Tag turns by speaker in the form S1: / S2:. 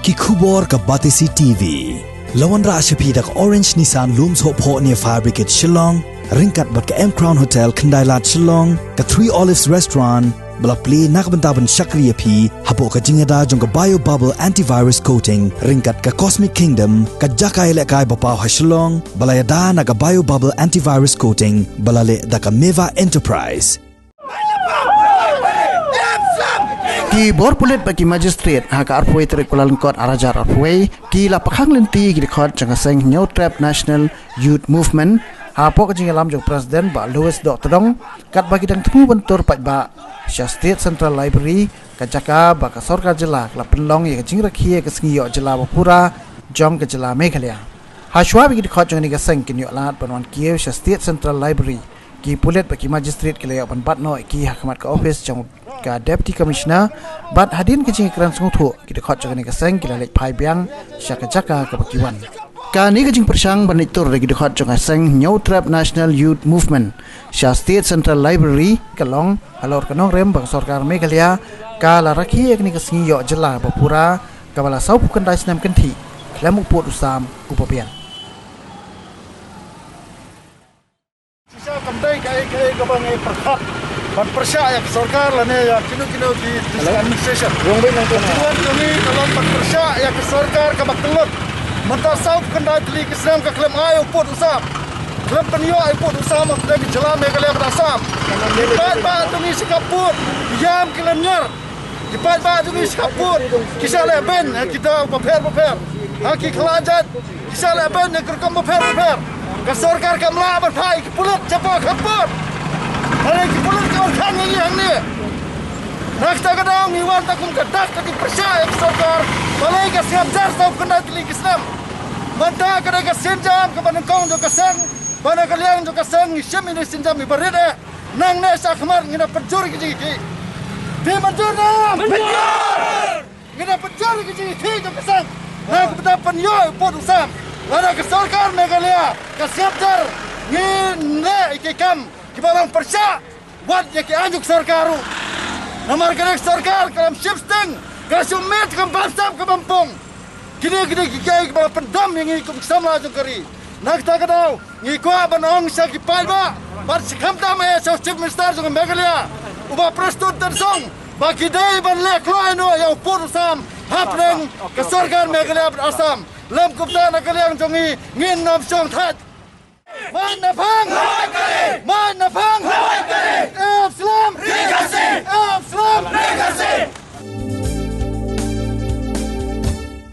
S1: ki khubor ka Batisi TV. Lawan ra ashapi dak Orange Nissan Looms Hope Ho near Fire Brigade Shillong, ringkat bat ka M Crown Hotel Kandailat Shillong, ka Three Olives Restaurant, bala play nakbentaban Shakriya P, hapo ka jingada jong ka Bio Bubble Antivirus Coating, ringkat ka Cosmic Kingdom, ka Jakai Lekai Bapaw ha Shillong, bala yada na ka Bio Bubble Antivirus Coating, bala le da ka Meva Enterprise. Ki bor Pulit bagi Magistrate haka arpoi terik Kuala Lengkot arajar arpoi ki la Pakhang Lynti ki Dkhot jang seng New Trap National Youth Movement hapo ka jing alam jong Presiden ba Louis Dong kat bagi dang Thmu bentur pat ba State Central Library ka jaka ba ka Sarkar Jela la penlong ye ka jing rakhie ka sengiyo Jela Bapura jong ka Jela Meghalaya hashwa bagi Dkhot jang ni ka seng ki nyok lat banwan kiew State Central Library ki Pulit bagi Magistrate ki layak ban bat no ki hakmat ka office jong ka Deputy Commissioner bat hadin ke jing kran sungthu ki Dkhot jang ni ka seng ki lek phai biang syaka jaka ka bakiwan ka ni ke jing persang banitur ki Dkhot jang seng New Trap National Youth Movement State Central Library kalong halor kanong rem bang Sarkar Meghalaya ka la rakhi ek ni ka singiyo Jela Bapura ka bala sau pukan dai snam kanthi lamuk pot usam upapian
S2: Kamdai kai kabangai perkhat ban persya ya Sarkar la ne ya kino di administration rong bai nang tuan kami kalau ban persya ya Sarkar ka baktelut mentar sau kendai teli kisram ka klem ayo pot usam klem penyo ayo pot usam ka Jela Meghalaya berasam dipat ba tumi sikaput yam kilenyer dipat ba tumi sikaput kisah le ben kita paper haki kelajat kisah le ben kerkam paper ka Sarkar ka mla berpai ki Pulit cepa kaput hari ki Pulit ka kan ni hang ni nakta ka daw ni wan takum ka dak ka persya ka Sarkar balai ka siap jar sau kena tili kisam manta ka ka senjam ka banengkong jo ka sang bana ka liang jo ka sang ni syam ni senjam ni berit nang ne sa khamar ngina penjur ki ji di menjur nam penjur ngina penjur ki ji jo ka sang nak benda penyo pot usam ada ke Sarkar Meghalaya ke siap jar ngine ikikam ki barang persya buat ya ki ajuk Sarkaru nomor ke Sarkar kalam shifting ke sumit ke bansam ke bampung kini ki kai ke pendam yang ikut samla jong kari nak ta kadau ngi ko banong sa ki palba par sikham ta me sa chief minister jong Meghalaya uba prastut tersong bagi dai ban le kloino ya pur sam hapeng ke Sarkar Meghalaya berasam lam kupta nak kaliang jongi ngin nam song that mana phang Islam Islam